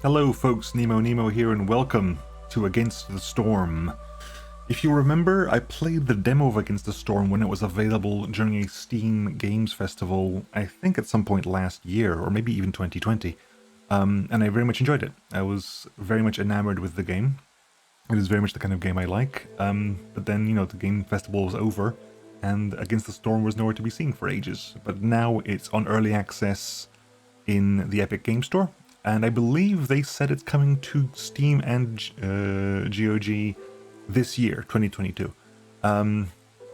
Hello folks, Nemo here and welcome to Against the Storm. If you remember, I played the demo of Against the Storm when it was available during a Steam Games Festival, I think at some point last year, or maybe even 2020, and I very much enjoyed it. I was very much enamored with the game. It is very much the kind of game I like, but then, the game festival was over, and Against the Storm was nowhere to be seen for ages. But now it's on early access in the Epic Game Store, and I believe they said it's coming to Steam and GOG this year, 2022.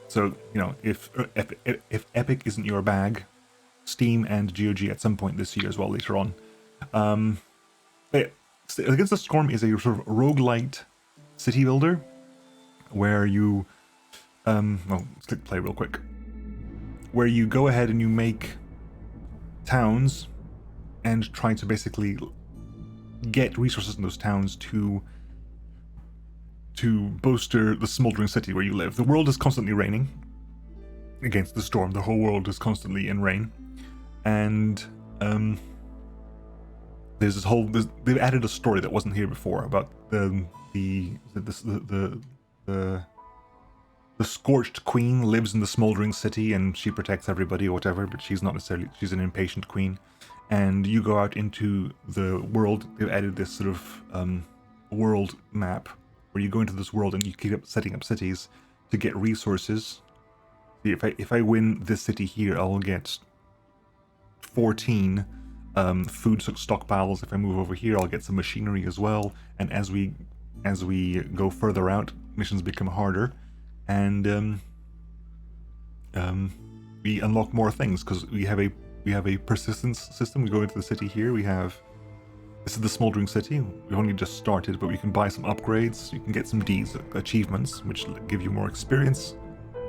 So, if Epic isn't your bag, Steam and GOG at some point this year as well, later on. Against the Storm is a sort of roguelite city builder, where you, let's click play real quick, where you go ahead and you make towns and try to basically get resources in those towns to bolster the smoldering city where you live. The world is constantly raining. Against the Storm, the whole world is constantly in rain, and there's this whole. They've added a story that wasn't here before about the scorched queen lives in the smoldering city and she protects everybody or whatever, but she's not necessarily. She's an impatient queen. And you go out into the world. They've added this sort of world map where you go into this world and you keep setting up cities to get resources. See, if I win this city here, I'll get 14 food stockpiles. If I move over here, I'll get some machinery as well. And as we go further out, missions become harder, and we unlock more things because we have a persistence system. We go into the city here. This is the smoldering city. We've only just started, but we can buy some upgrades. You can get some deeds, achievements, which give you more experience.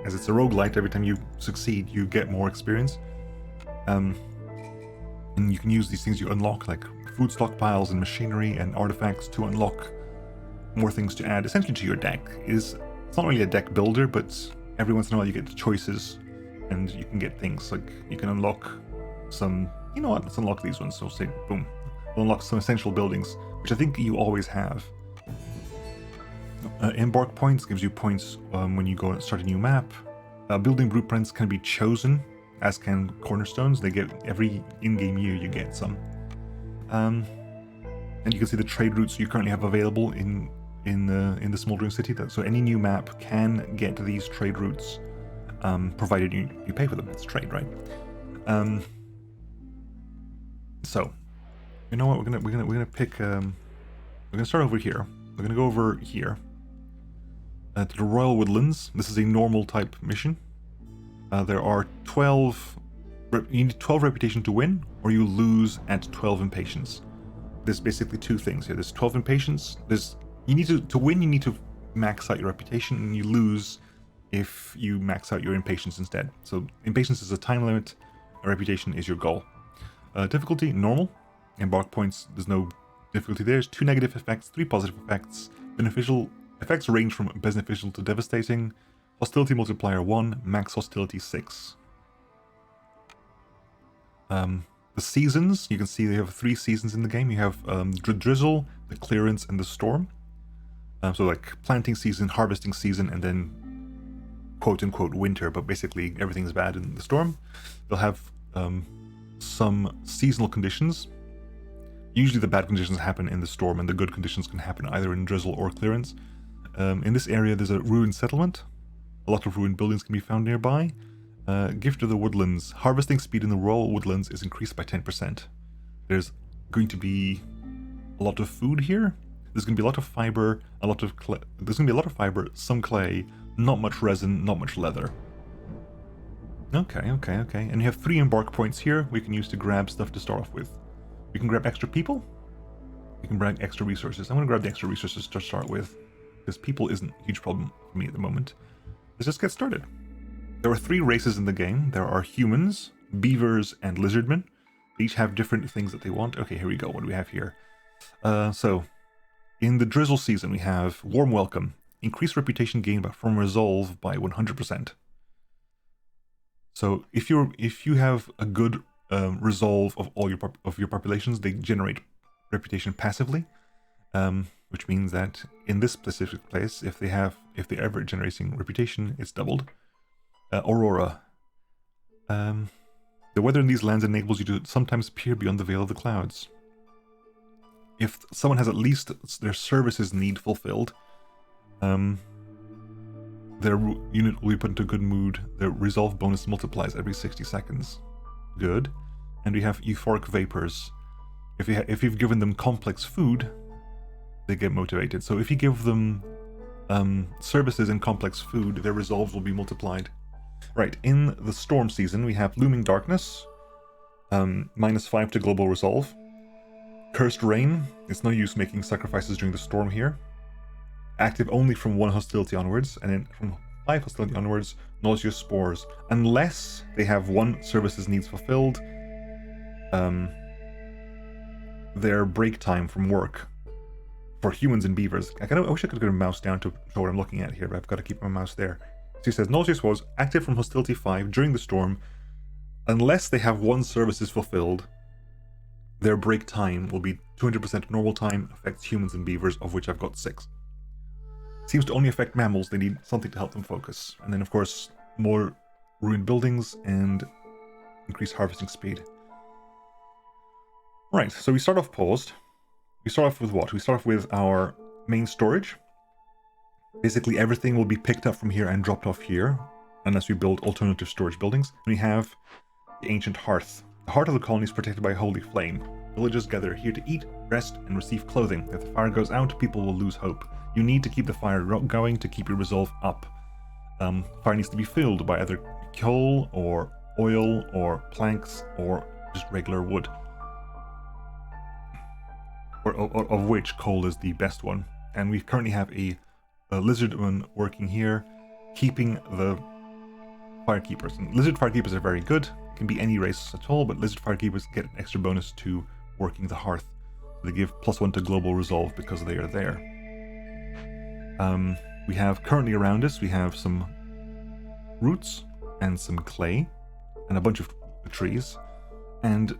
As it's a roguelite, every time you succeed, you get more experience. And you can use these things you unlock, like food stockpiles and machinery and artifacts, to unlock more things to add essentially to your deck. It's not really a deck builder, but every once in a while you get choices and you can get things like you can unlock some, let's unlock these ones. So say, boom, we'll unlock some essential buildings, which I think you always have. Embark points gives you points when you go and start a new map. Building blueprints can be chosen, as can cornerstones. They get every in-game year you get some. And you can see the trade routes you currently have available in the smoldering city. So any new map can get these trade routes, provided you pay for them. It's trade, right? So, you know what? We're gonna pick. We're gonna start over here. We're gonna go over here to the Royal Woodlands. This is a normal type mission. There are 12. You need 12 reputation to win, or you lose at 12 impatience. There's basically two things here. There's 12 impatience. You need to win. You need to max out your reputation, and you lose if you max out your impatience instead. So impatience is a time limit. A reputation is your goal. Difficulty normal. Embark points. There's no difficulty there. There's 2 negative effects, 3 positive effects. Beneficial effects range from beneficial to devastating. Hostility multiplier 1. Max hostility 6. The seasons, you can see they have 3 seasons in the game. You have the drizzle, the clearance, and the storm. So like planting season, harvesting season, and then quote-unquote winter, but basically everything's bad in the storm. They'll have some seasonal conditions. Usually the bad conditions happen in the storm, and the good conditions can happen either in drizzle or clearance. In this area there's a ruined settlement. A lot of ruined buildings can be found nearby. Gift of the Woodlands. Harvesting speed in the Royal Woodlands is increased by 10%. There's going to be a lot of food here. There's going to be a lot of fiber, there's going to be a lot of fiber, some clay, not much resin, not much leather. Okay. And you have 3 embark points here we can use to grab stuff to start off with. We can grab extra people. We can grab extra resources. I'm going to grab the extra resources to start with, because people isn't a huge problem for me at the moment. Let's just get started. There are 3 races in the game. There are humans, beavers, and lizardmen. They each have different things that they want. Okay, here we go. What do we have here? So, in the drizzle season, we have warm welcome. Increased reputation gained from resolve by 100%. So if you have a good resolve of all your populations, they generate reputation passively, which means that in this specific place, if they're ever generating reputation, it's doubled. Aurora. The weather in these lands enables you to sometimes peer beyond the veil of the clouds. If someone has at least their services need fulfilled, their unit will be put into a good mood. Their resolve bonus multiplies every 60 seconds. Good. And we have euphoric vapors. If you've given them complex food, they get motivated. So if you give them services and complex food, their resolves will be multiplied. Right, in the storm season, we have Looming Darkness, -5 to global resolve. Cursed Rain, it's no use making sacrifices during the storm here. Active only from 1 hostility onwards, and then from 5 hostility onwards, Nauseous Spores. Unless they have 1 services needs fulfilled, their break time from work for humans and beavers. I wish I could get a mouse down to show what I'm looking at here, but I've got to keep my mouse there. So he says, Nauseous Spores, active from hostility 5 during the storm, unless they have 1 services fulfilled, their break time will be 200% normal time, affects humans and beavers, of which I've got 6. Seems to only affect mammals, they need something to help them focus. And then of course, more ruined buildings and increased harvesting speed. Right, so we start off paused. We start off with what? We start off with our main storage. Basically everything will be picked up from here and dropped off here, unless we build alternative storage buildings. And we have the ancient Hearth. The heart of the colony is protected by a holy flame. Villagers gather here to eat, rest, and receive clothing. If the fire goes out, people will lose hope. You need to keep the fire going to keep your resolve up. Fire needs to be filled by either coal, or oil, or planks, or just regular wood. Of which coal is the best one. And we currently have a lizard one working here, keeping the firekeepers. And lizard firekeepers are very good. It can be any race at all, but lizard firekeepers get an extra bonus to working the hearth. They give +1 to global resolve because they are there. We have currently around us, we have some roots and some clay and a bunch of trees. And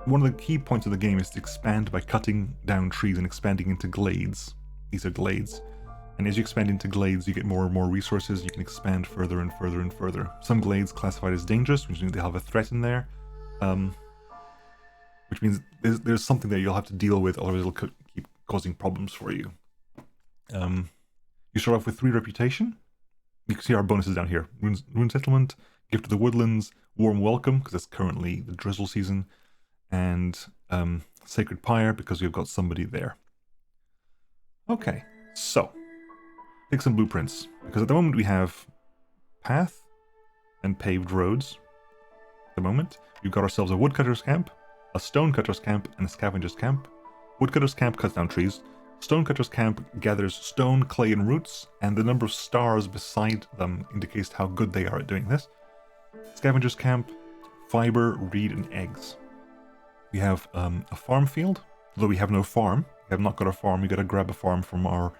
one of the key points of the game is to expand by cutting down trees and expanding into glades. These are glades. And as you expand into glades, you get more and more resources. You can expand further and further and further. Some glades classified as dangerous, which means they have a threat in there. Which means there's something that you'll have to deal with, otherwise it'll keep causing problems for you. You start off with 3 reputation. You can see our bonuses down here. Rune Settlement, Gift of the Woodlands, Warm Welcome, because that's currently the drizzle season, and Sacred Pyre, because we've got somebody there. Okay, so take some blueprints, because at the moment we have path and paved roads. At the moment, we've got ourselves a woodcutter's camp, a stonecutter's camp, and a scavenger's camp. Woodcutter's camp cuts down trees. Stonecutter's camp gathers stone, clay, and roots, and the number of stars beside them indicates how good they are at doing this. Scavenger's camp, fiber, reed, and eggs. We have a farm field, although we have no farm. We have not got a farm. We got to grab a farm from our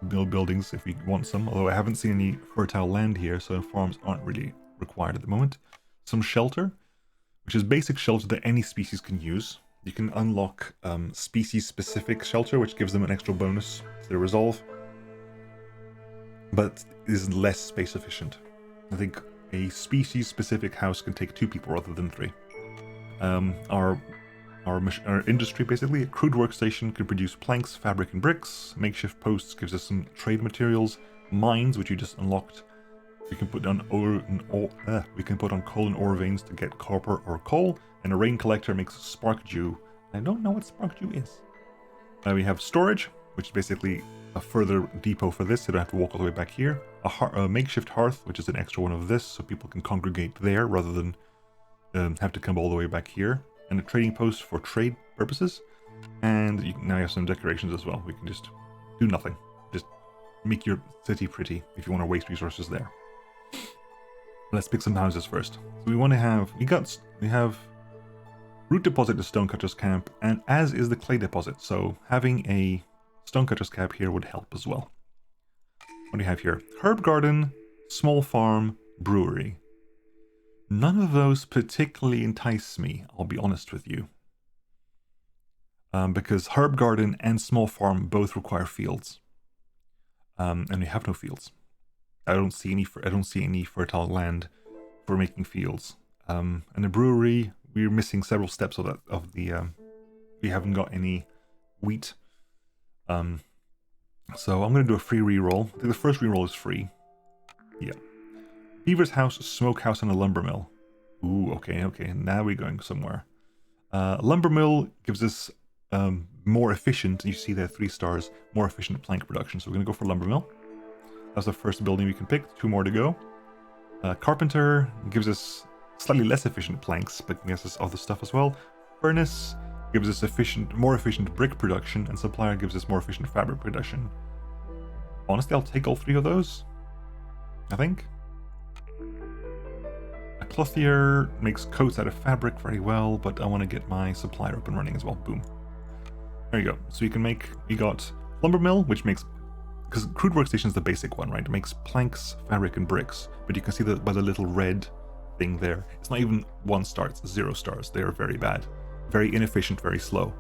buildings if we want some, although I haven't seen any fertile land here, so farms aren't really required at the moment. Some shelter, which is basic shelter that any species can use. You can unlock species-specific shelter, which gives them an extra bonus to their resolve, but is less space efficient. I think a species-specific house can take 2 people rather than 3. Our industry, basically, a crude workstation can produce planks, fabric, and bricks. Makeshift posts gives us some trade materials. Mines, which you just unlocked, we can put on coal and ore veins to get copper or coal. And a rain collector makes spark dew. I don't know what spark dew is. We have storage, which is basically a further depot for this, so you don't have to walk all the way back here. A makeshift hearth, which is an extra one of this, so people can congregate there rather than have to come all the way back here. And a trading post for trade purposes. And now you have some decorations as well. We can just do nothing. Just make your city pretty if you want to waste resources there. Let's pick some houses first. So we want to have... We have root deposit to Stonecutter's camp, and as is the clay deposit, so having a Stonecutter's camp here would help as well. What do you have here? Herb garden, small farm, brewery. None of those particularly entice me, I'll be honest with you. because herb garden and small farm both require fields, and we have no fields. I don't see any fertile land for making fields. And the brewery, we're missing several steps of that. We haven't got any wheat. So I'm gonna do a free reroll. I think the first reroll is free. Yeah. Beaver's house, smokehouse, and a lumber mill. Ooh, okay. Now we're going somewhere. Lumber mill gives us more efficient. You see there 3 stars, more efficient plank production. So we're gonna go for lumber mill. That's the first building we can pick. 2 more to go. Carpenter gives us slightly less efficient planks, but gives us other stuff as well. Furnace gives us more efficient brick production, and supplier gives us more efficient fabric production. Honestly, I'll take all 3 of those, I think. A clothier makes coats out of fabric very well, but I want to get my supplier up and running as well. Boom. There you go. So we got lumber mill, which makes, because crude workstation is the basic one, right? It makes planks, fabric, and bricks. But you can see that by the little red thing there, it's not even 1 star, it's 0 stars. They are very bad. Very inefficient, very slow.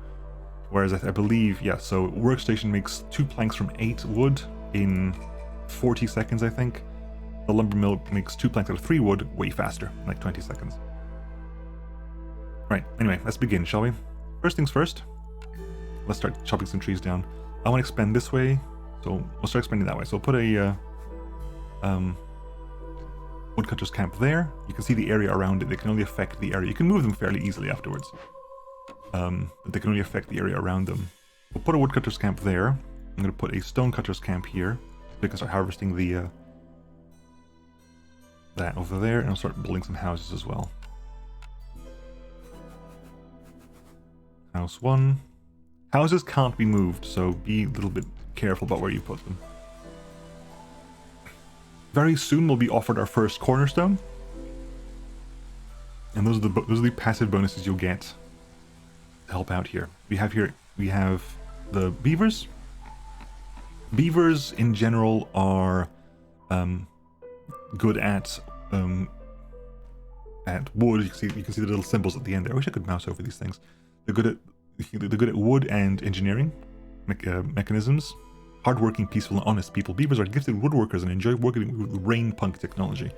Whereas I believe, yeah, so workstation makes 2 planks from 8 wood in 40 seconds, I think. The lumber mill makes 2 planks out of 3 wood way faster, like 20 seconds. Right, anyway, let's begin, shall we? First things first, let's start chopping some trees down. I want to expand this way, so we'll start expanding that way. So I'll put a woodcutter's camp there. You can see the area around it. They can only affect the area. You can move them fairly easily afterwards. But they can only affect the area around them. We'll put a woodcutter's camp there. I'm going to put a stonecutter's camp here. So we can start harvesting the that over there, and I'll start building some houses as well. House 1. Houses can't be moved, so be a little bit careful about where you put them. Very soon we'll be offered our first cornerstone. And those are the passive bonuses you'll get to help out here. We have the beavers. Beavers in general are good at wood. You can see the little symbols at the end there. I wish I could mouse over these things. They're good at wood and engineering mechanisms. Hardworking, peaceful, and honest people. Beavers are gifted woodworkers and enjoy working with rain punk technology.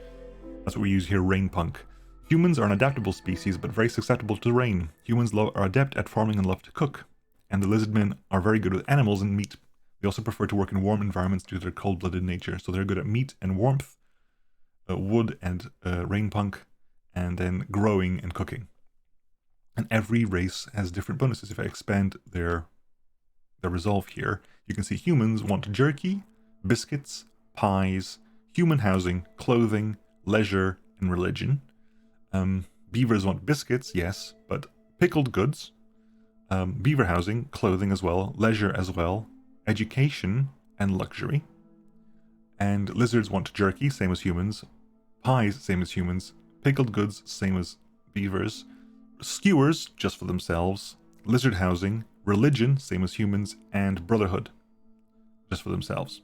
That's what we use here, rain punk. Humans are an adaptable species, but very susceptible to rain. Humans are adept at farming and love to cook. And the lizardmen are very good with animals and meat. They also prefer to work in warm environments due to their cold-blooded nature. So they're good at meat and warmth, wood and rain punk, and then growing and cooking. And every race has different bonuses. If I expand their resolve here, you can see humans want jerky, biscuits, pies, human housing, clothing, leisure, and religion. Beavers want biscuits, yes, but pickled goods, beaver housing, clothing as well, leisure as well, education, and luxury. And lizards want jerky, same as humans, pies, same as humans, pickled goods, same as beavers, skewers, just for themselves, lizard housing, religion, same as humans, and brotherhood, just for themselves.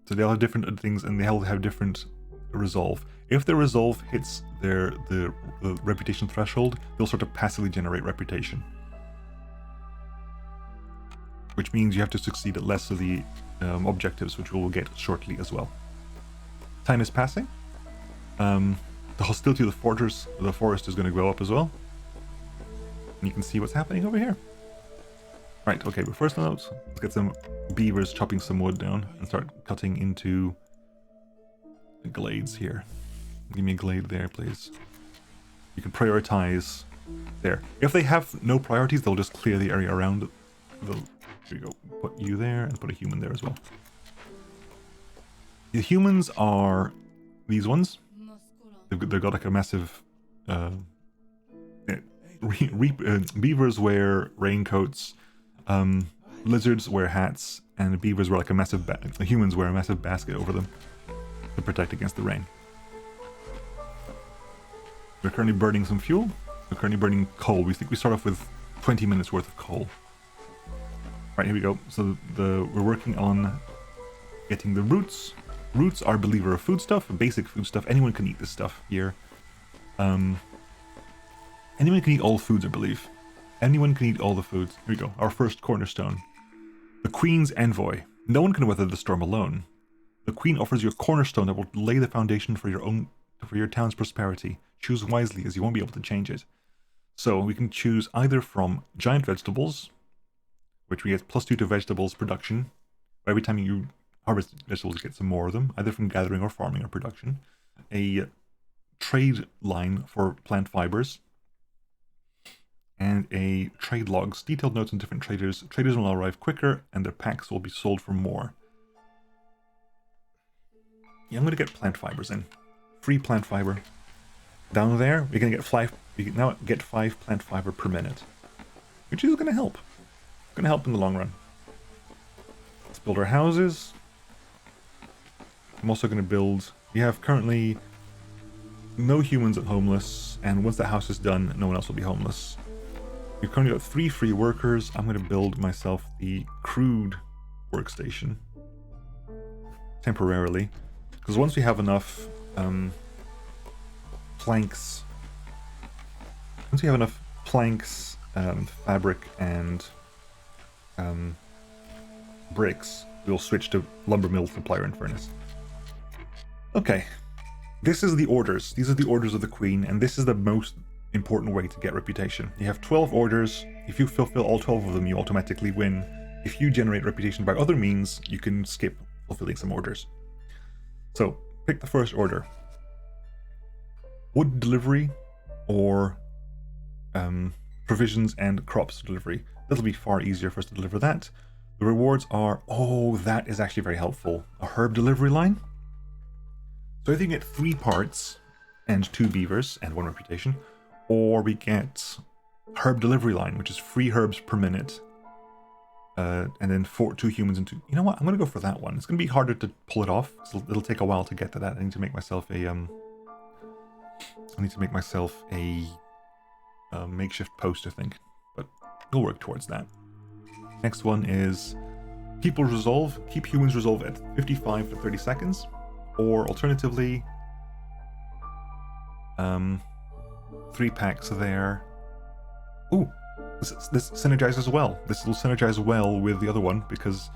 So they all have different things, and they all have different resolve. If their resolve hits the reputation threshold, they'll sort of passively generate reputation, which means you have to succeed at less of the objectives, which we will get shortly as well. Time is passing. The hostility of the forest is going to go up as well. And you can see what's happening over here. Right, okay, but first let's get some beavers chopping some wood down and start cutting into the glades here. Give me a glade there, please. You can prioritize there. If they have no priorities, they'll just clear the area around. Here we go. Put you there and put a human there as well. The humans are these ones. They've got like a massive... beavers wear raincoats, lizards wear hats, and beavers wear like a massive... humans wear a massive basket over them to protect against the rain. We're currently burning some fuel. We're currently burning coal. We think we start off with 20 minutes worth of coal. Right, here we go. So we're working on getting the roots. Roots are believer of foodstuff, basic foodstuff. Anyone can eat this stuff here. Anyone can eat all foods, I believe. Anyone can eat all the foods. Here we go. Our first cornerstone. The Queen's Envoy. No one can weather the storm alone. The Queen offers you a cornerstone that will lay the foundation for your town's prosperity. Choose wisely, as you won't be able to change it. So we can choose either from giant vegetables, which we get +2 to vegetables production. Every time you harvest vegetables, you get some more of them, either from gathering or farming or production. A trade line for plant fibers, and a trade logs. Detailed notes on different traders. Traders will arrive quicker, and their packs will be sold for more. Yeah, I'm going to get plant fibers in. Free plant fiber. Down there, we can now get 5 plant fiber per minute, which is going to help. Going to help in the long run. Let's build our houses. I'm also going to build... We have currently no humans at homeless, and once that house is done, no one else will be homeless. We've currently got 3 free workers. I'm going to build myself the crude workstation. Temporarily. Because once we have enough planks... Once we have enough planks, fabric, and bricks, we'll switch to lumber mill, supplier, and furnace. Okay. This is the orders. These are the orders of the Queen, and this is the most important way to get reputation. You have 12 orders. If you fulfill all 12 of them, you automatically win. If you generate reputation by other means, you can skip fulfilling some orders. So, pick the first order. Wood delivery, or provisions and crops delivery. That'll be far easier for us to deliver that. The rewards are... Oh, that is actually very helpful. A herb delivery line. So either you get 3 parts and 2 beavers and 1 reputation, or we get herb delivery line, which is 3 herbs per minute, and then 2 humans and 2... You know what? I'm going to go for that one. It's going to be harder to pull it off. It'll take a while to get to that. I need to make myself a makeshift post, I think, but we'll work towards that. Next one is keep humans resolve at 55 to 30 seconds, or alternatively 3 packs there. Ooh, this synergizes well. This will synergize well with the other one, because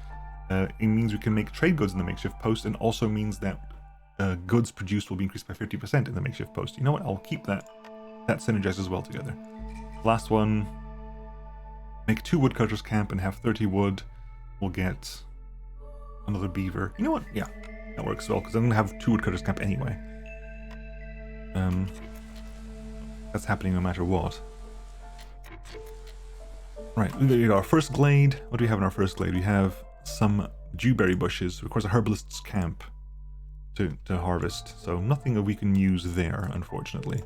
it means we can make trade goods in the makeshift post, and also means that goods produced will be increased by 50% in the makeshift post. You know what? I'll keep that. That synergizes well together. Last one, make 2 woodcutters camp and have 30 wood. We'll get another beaver. You know what? Yeah, that works well, because I'm going to have 2 woodcutters camp anyway. That's happening no matter what. Right, there you go. Our first glade. What do we have in our first glade? We have some dewberry bushes. Of course, a herbalist's camp to harvest. So nothing that we can use there, unfortunately.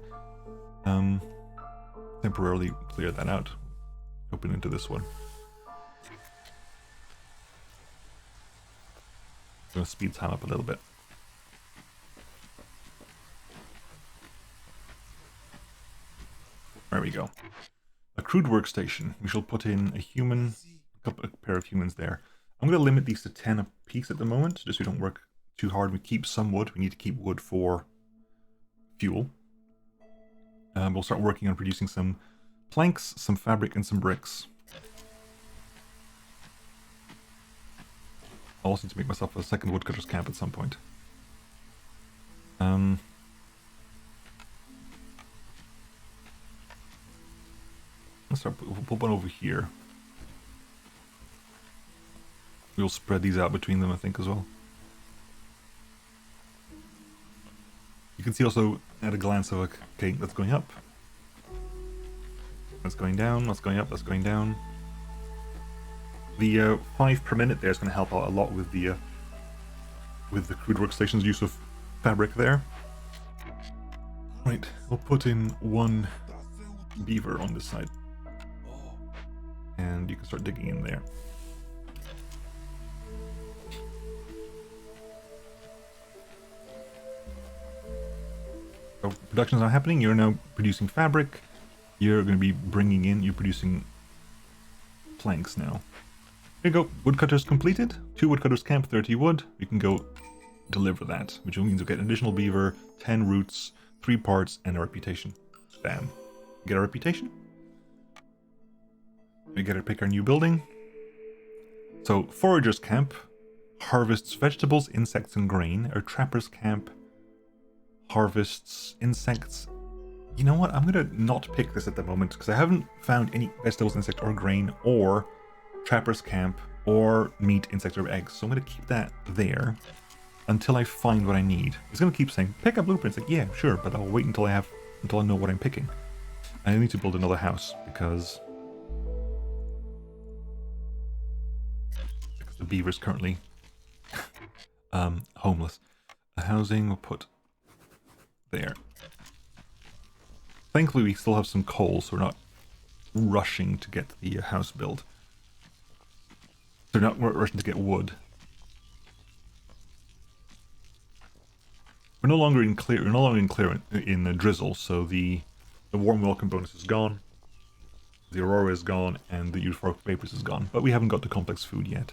Temporarily clear that out. Open into this one. I'm going to speed time up a little bit. There we go. A crude workstation. We shall put in a pair of humans there. I'm going to limit these to 10 a piece at the moment, just so we don't work too hard. We keep some wood. We need to keep wood for fuel. We'll start working on producing some planks, some fabric, and some bricks. I'll also need to make myself a second woodcutter's camp at some point. Let's start. We'll put one over here. We'll spread these out between them, I think, as well. You can see also at a glance of, okay, that's going up. That's going down, that's going up, that's going down. The 5 per minute there is going to help out a lot with the crude workstation's use of fabric there. Right, we'll put in 1 beaver on this side. And you can start digging in there. So production's not happening. You're now producing fabric. You're going to be you're producing planks now. Here you go. Woodcutters completed. 2 woodcutters camp, 30 wood. We can go deliver that, which means we'll get an additional beaver, 10 roots, 3 parts, and a reputation. Bam. get a reputation. We get to pick our new building. So, Forager's Camp harvests vegetables, insects, and grain. Our Trapper's Camp harvests insects. You know what? I'm going to not pick this at the moment because I haven't found any vegetables, insect, or grain, or Trapper's Camp, or meat, insects, or eggs. So I'm going to keep that there until I find what I need. It's going to keep saying, pick up blueprints. Like, yeah, sure, but I'll wait until I know what I'm picking. I need to build another house because the Beavers currently homeless. The housing we'll put there. Thankfully, we still have some coal, so we're not rushing to get the house built. So we're not rushing to get wood. We're no longer in clear. We're no longer in the drizzle. So the warm welcome bonus is gone. The aurora is gone, and the euphoric vapors is gone. But we haven't got the complex food yet.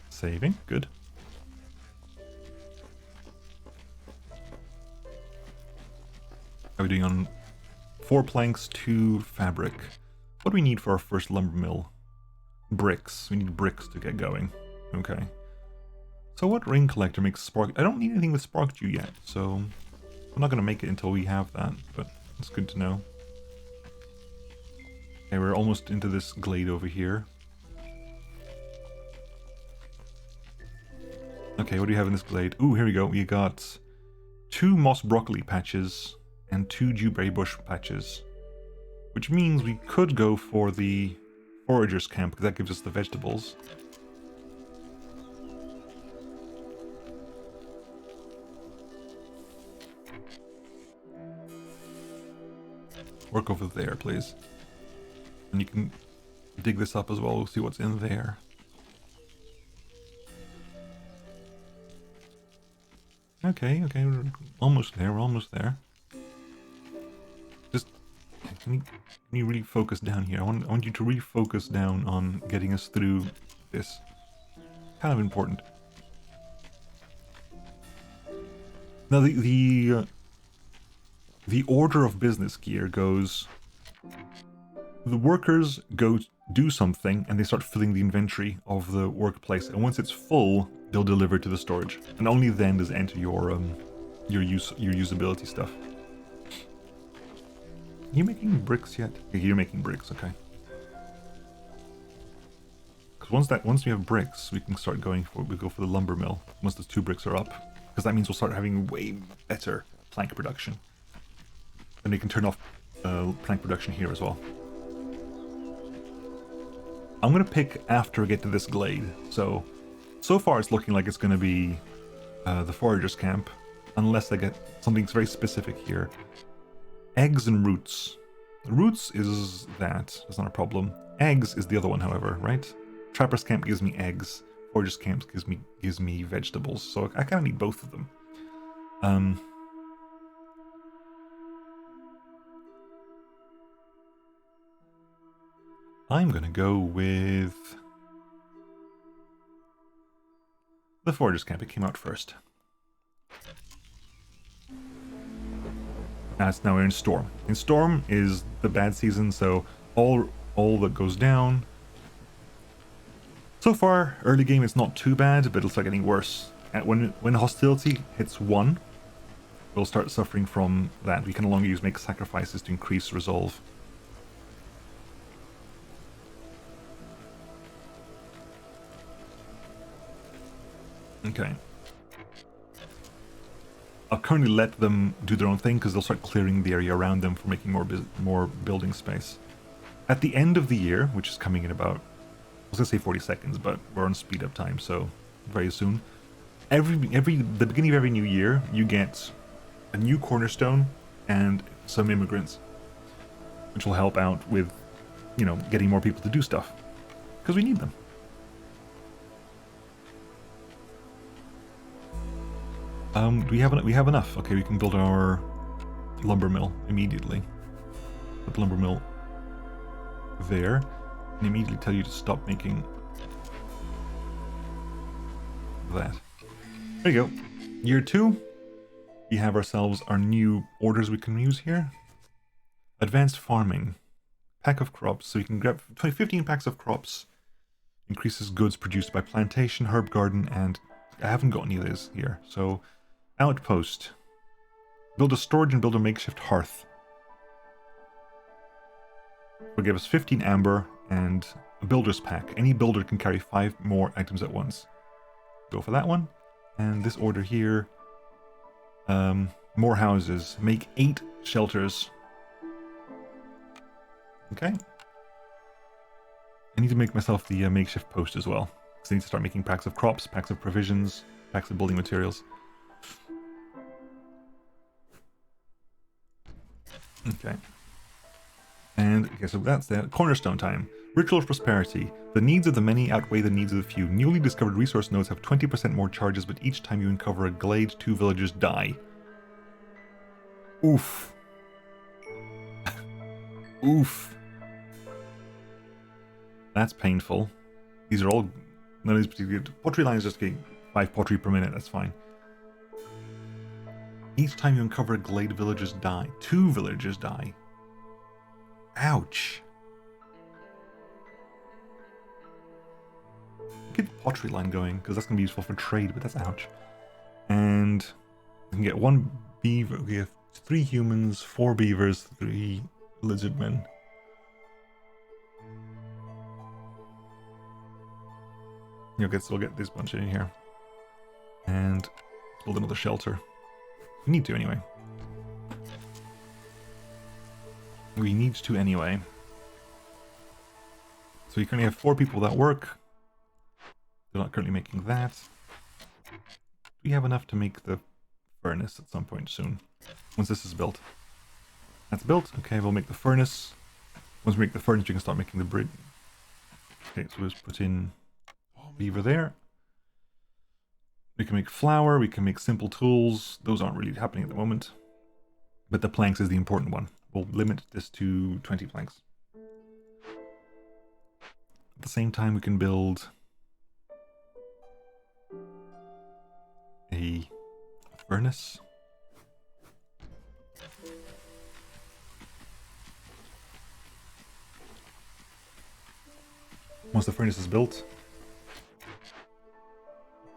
Saving, good. How are we doing on 4 planks, 2 fabric? What do we need for our first lumber mill? Bricks. We need bricks to get going. Okay. So what ring collector makes spark? I don't need anything with spark dew yet, so I'm not going to make it until we have that, but it's good to know. Okay, we're almost into this glade over here. Okay, what do you have in this glade? Ooh, here we go. We got 2 moss broccoli patches and 2 dewberry bush patches, which means we could go for the Forager's Camp because that gives us the vegetables. Work over there, please. And you can dig this up as well. We'll see what's in there. Okay, we're almost there, Just, can you really focus down here? I want you to really focus down on getting us through this. Kind of important. Now, the order of business gear goes... The workers go do something, and they start filling the inventory of the workplace, and once it's full, they'll deliver to the storage, and only then does it enter your usability stuff. Are you making bricks yet? Okay, you're making bricks, okay. Because once we have bricks, we can start we go for the lumber mill. Once the 2 bricks are up, because that means we'll start having way better plank production. And we can turn off plank production here as well. I'm gonna pick after I get to this glade. So far it's looking like it's gonna be the Forager's Camp, unless I get something very specific here. Eggs and roots. Roots is that's not a problem. Eggs is the other one, however, right? Trapper's Camp gives me eggs. Forager's Camp gives me vegetables. So I kind of need both of them. I'm gonna go with the Forager's Camp. It came out first. Now we're in Storm. In Storm is the bad season, so all that goes down. So far, early game it's not too bad, but it'll start getting worse. And when hostility hits 1, we'll start suffering from that. We can no longer make sacrifices to increase resolve. Okay. I'll currently let them do their own thing because they'll start clearing the area around them for making more building space. At the end of the year, which is coming in about, I was gonna say 40 seconds, but we're on speed up time, so very soon. The beginning of every new year, you get a new cornerstone and some immigrants, which will help out with, getting more people to do stuff because we need them. We have enough. Okay, we can build our lumber mill immediately. Put the lumber mill there, and immediately tell you to stop making that. There you go. Year 2. We have ourselves our new orders we can use here. Advanced farming. Pack of crops. So you can grab 15 packs of crops. Increases goods produced by plantation, herb garden, and I haven't got any of those here. So, outpost. Build a storage and build a makeshift hearth. Will give us 15 amber and a builder's pack. Any builder can carry 5 more items at once. Go for that one. And this order here. More houses. Make 8 shelters. Okay. I need to make myself the makeshift post as well. Because I need to start making packs of crops, packs of provisions, packs of building materials. Okay. And, okay, so that's the cornerstone time. Ritual of prosperity. The needs of the many outweigh the needs of the few. Newly discovered resource nodes have 20% more charges, but each time you uncover a glade, 2 villagers die. Oof. Oof. That's painful. These are all... None of these particular... Pottery line is just getting 5 pottery per minute, that's fine. Each time you uncover a glade, villagers die. 2 villagers die. Ouch. Get the pottery line going, because that's going to be useful for trade, but that's ouch. And we can get 1 beaver. We have 3 humans, 4 beavers, 3 lizard men. Okay, so we'll get this bunch in here. And build another shelter. We need to anyway. We need to anyway. So you currently have 4 people that work. They're not currently making that. We have enough to make the furnace at some point soon. Once this is built. That's built. Okay, we'll make the furnace. Once we make the furnace, we can start making the brick. Okay, so we'll just put in beaver there. We can make flour, we can make simple tools. Those aren't really happening at the moment. But the planks is the important one. We'll limit this to 20 planks. At the same time, we can build a furnace. Once the furnace is built,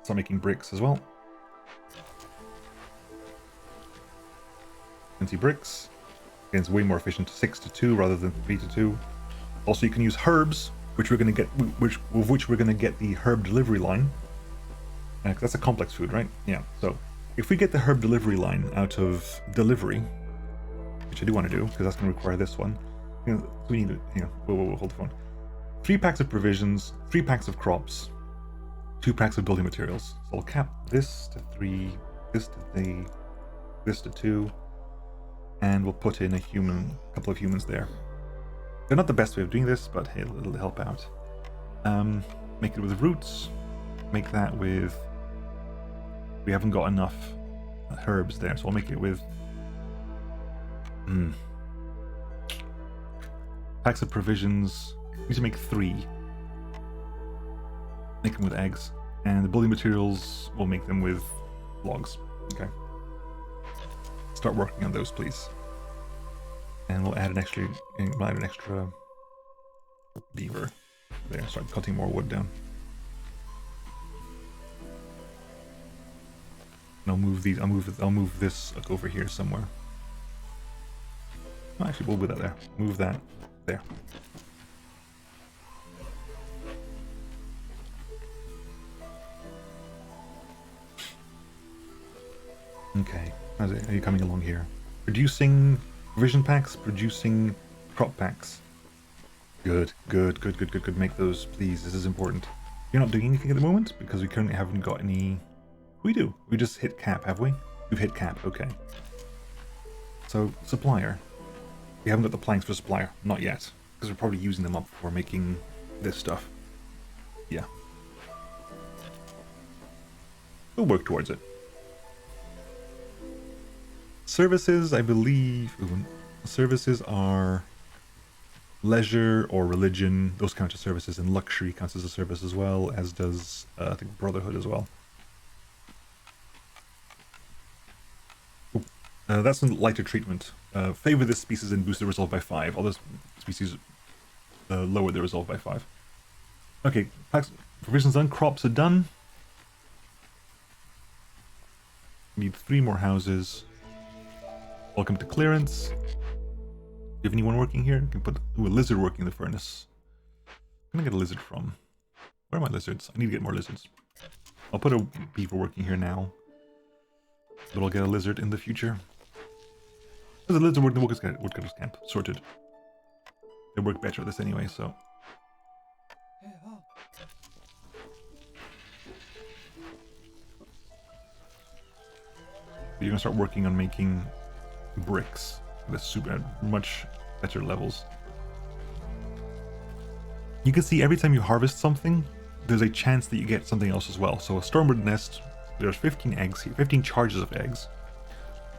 start making bricks as well. 20 bricks. Again, it's way more efficient, 6 to 2 rather than 3 to 2. Also, you can use herbs, which we're going to get, which we're going to get the herb delivery line. That's a complex food, right? Yeah. So, if we get the herb delivery line out of delivery, which I do want to do because that's going to require this one. You know, so we need to, whoa, hold the phone. 3 packs of provisions, 3 packs of crops, 2 packs of building materials. So I'll cap this to 3, this to 3, this to 2, and we'll put in a couple of humans there. They're not the best way of doing this, but hey, it'll help out. Make it with roots. Make that with... We haven't got enough herbs there, so I'll make it with... Packs of provisions. We need to make 3. Make them with eggs. And the building materials, we'll make them with logs. Okay. Start working on those, please. And we'll add an extra beaver there. Start cutting more wood down. And I'll move these. I'll move this over here somewhere. Oh, actually, we'll move that there. Move that there. Okay, how's it? Are you coming along here? Producing provision packs, producing crop packs. Good. Make those, please. This is important. You're not doing anything at the moment because we currently haven't got any. We do. We just hit cap, have we? We've hit cap. Okay. So supplier. We haven't got the planks for supplier, not yet, because we're probably using them up for making this stuff. Yeah. We'll work towards it. Services, I believe... services are leisure or religion. Those count as services, and luxury counts as a service as well, as does, I think, brotherhood as well. That's a lighter treatment. Favor this species and boost the resolve by 5. Other species lower the resolve by 5. Okay, provisions done, crops are done. Need 3 more houses. Welcome to clearance. Do you have anyone working here? You can put a lizard working in the furnace. Where can I get a lizard from? Where are my lizards? I need to get more lizards. I'll put a beaver working here now. But I'll get a lizard in the future. There's a lizard working in the woodcutter's camp. Sorted. They work better at this anyway, so. You're gonna start working on making bricks at much better levels. You can see every time you harvest something, there's a chance that you get something else as well. So a stormbird nest, there's 15 eggs here, 15 charges of eggs.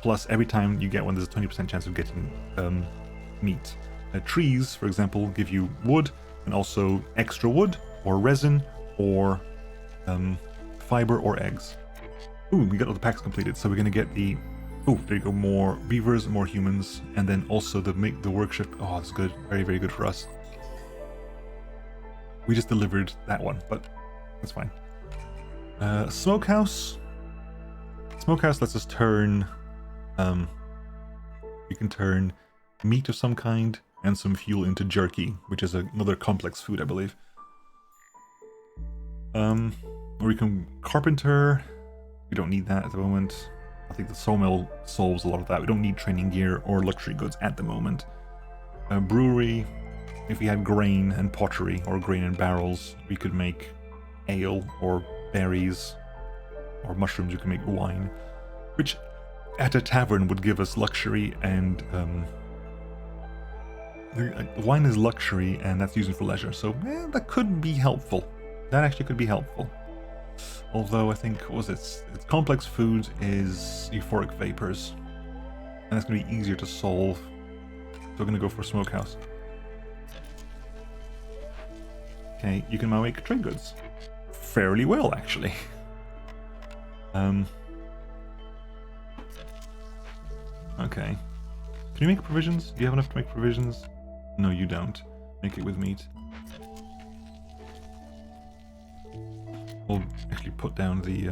Plus every time you get one, there's a 20% chance of getting meat. Trees, for example, give you wood and also extra wood or resin or fiber or eggs. Ooh, we got all the packs completed, so we're gonna get the. Oh, there you go, more beavers, more humans, and then also the work shift. Oh, that's good, very, very good for us. We just delivered that one, but that's fine. Smokehouse. Smokehouse lets us turn. You can turn meat of some kind and some fuel into jerky, which is another complex food, I believe. Or we can carpenter. We don't need that at the moment. I think the sawmill solves a lot of that. We don't need training gear or luxury goods at the moment. Brewery. If we had grain and pottery or grain and barrels, we could make ale or berries or mushrooms. You can make wine, which at a tavern would give us luxury and wine is luxury and that's used for leisure. So that could be helpful. That actually could be helpful. Although I think, what was it? Its complex food is euphoric vapors. And that's going to be easier to solve. So we're going to go for smokehouse. Okay, you can now make trade goods. Fairly well, actually. Okay. Can you make provisions? Do you have enough to make provisions? No, you don't. Make it with meat. We'll actually put down the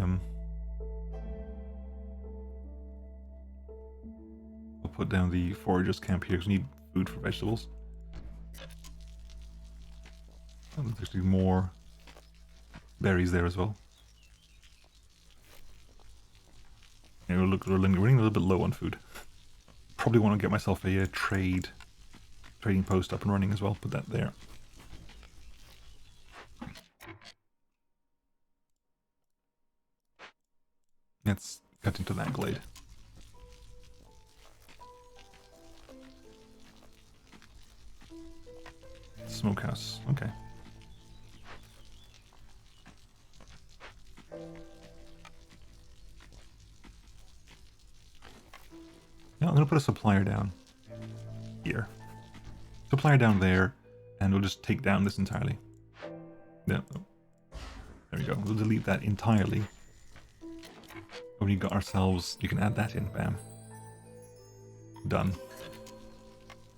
we'll put down the foragers camp here because we need food for vegetables. Oh, there's actually more berries there as well. Yeah, we're running a little bit low on food. Probably want to get myself a trading post up and running as well. Put that there. Let's cut into that glade. Smokehouse, okay. Yeah, I'm gonna put a supplier down here. Supplier down there, and we'll just take down this entirely. Yeah, there we go. We'll delete that entirely. We got ourselves. You can add that in. Bam. Done.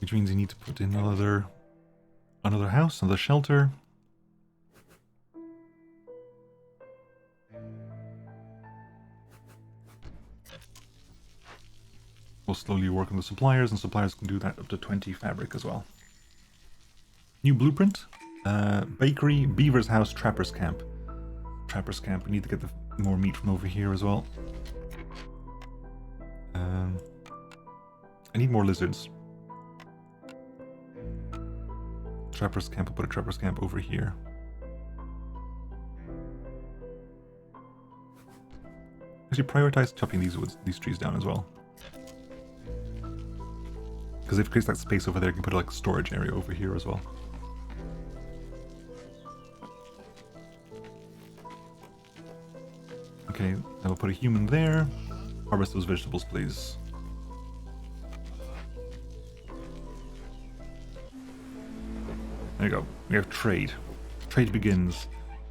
Which means you need to put in another house, another shelter. We'll slowly work on the suppliers, and suppliers can do that up to 20 fabric as well. New blueprint. Bakery, Beavers house, Trapper's camp. Trapper's camp. We need to get more meat from over here as well. I need more lizards. Trapper's camp. I'll put a Trapper's camp over here. Actually, prioritize chopping these trees down as well. Because if it creates that space over there, you can put like a storage area over here as well. Okay, I will put a human there. Harvest those vegetables, please. There you go. We have trade. Trade begins.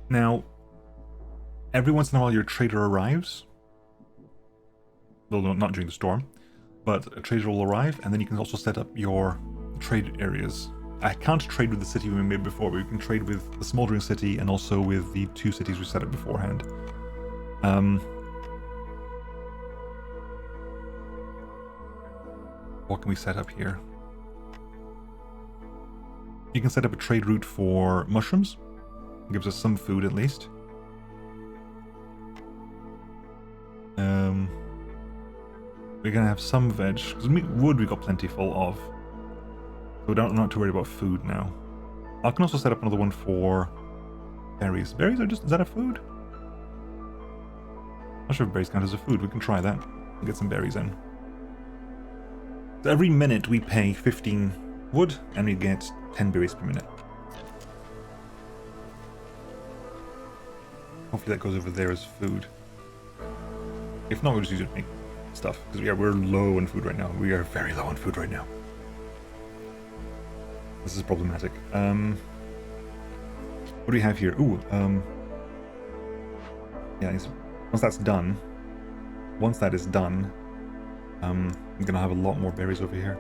Now, every once in a while your trader arrives. Well, no, not during the storm. but a trader will arrive, and then you can also set up your trade areas. I can't trade with the city we made before, but we can trade with the smoldering city and also with the 2 cities we set up beforehand. What can we set up here? You can set up a trade route for mushrooms. It gives us some food at least. We're gonna have some veg, because wood we got plentiful of. So we don't not too worried about food now. I can also set up another one for berries. Berries are just, is that a food? I'm not sure if berries count as a food. We can try that and get some berries in. So every minute we pay 15 wood and we get 10 berries per minute. Hopefully that goes over there as food. If not, we'll just use it to make stuff. Because yeah, we're low on food right now. We are very low on food right now. This is problematic. What do we have here? Ooh, yeah, once that's done, once that is done, I'm gonna have a lot more berries over here.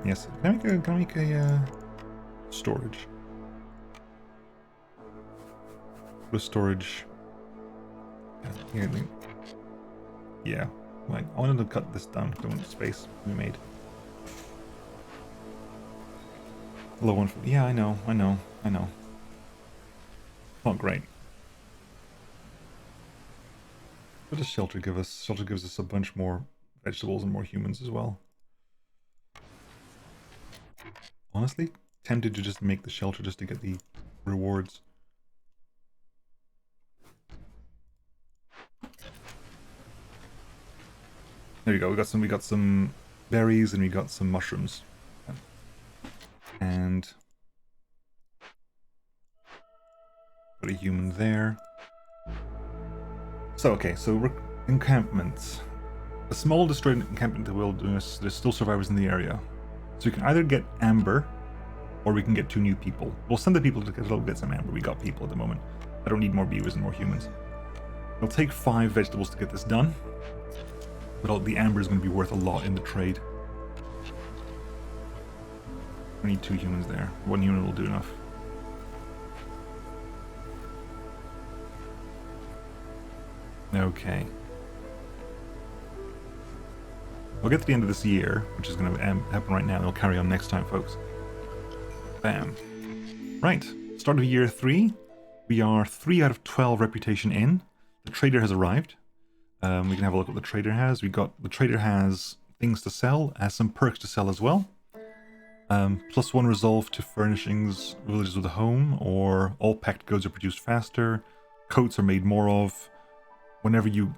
Yes, can I make a storage? Put a storage. Yeah, like I wanted to cut this down. I don't want space to be made. Low one. Yeah, I know. Not great. What does shelter give us? Shelter gives us a bunch more vegetables and more humans as well. Honestly, tempted to just make the shelter just to get the rewards. There you go. We got some berries and we got some mushrooms. And put a human there. So okay, so encampments. A small destroyed encampment in the wilderness. There's still survivors in the area. So we can either get amber, or we can get 2 new people. We'll send the people to get some amber. We got people at the moment. I don't need more beavers and more humans. It'll take 5 vegetables to get this done. But the amber is going to be worth a lot in the trade. I need 2 humans there. 1 human will do enough. Okay. We'll get to the end of this year, which is going to happen right now, and we'll carry on next time, folks. Bam. Right. Start of year 3. We are 3 out of 12 reputation in. The trader has arrived. We can have a look at what the trader has. The trader has things to sell, has some perks to sell as well. +1 resolve to furnishings, villages with a home, or all packed goods are produced faster. Coats are made more of. Whenever you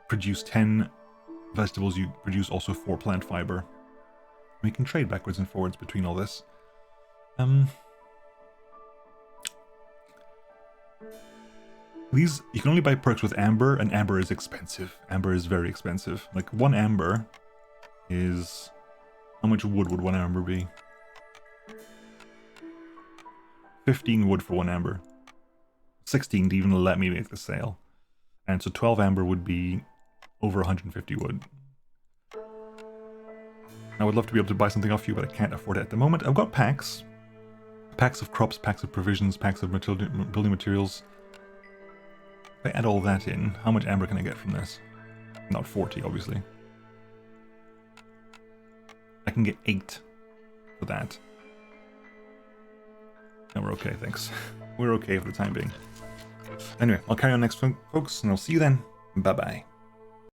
produce 10 vegetables, you produce also 4 plant fiber. We can trade backwards and forwards between all this. These, you can only buy perks with amber, and amber is expensive. Amber is very expensive. Like 1 amber is... How much wood would 1 amber be? 15 wood for 1 amber. 16 to even let me make the sale. And so 12 amber would be over 150 wood. I would love to be able to buy something off you, but I can't afford it at the moment. I've got packs. Packs of crops, packs of provisions, packs of building materials. If I add all that in, how much amber can I get from this? Not 40, obviously. I can get 8 for that. And we're okay, thanks. We're okay for the time being. Anyway, I'll carry on next time, folks, and I'll see you then. Bye-bye.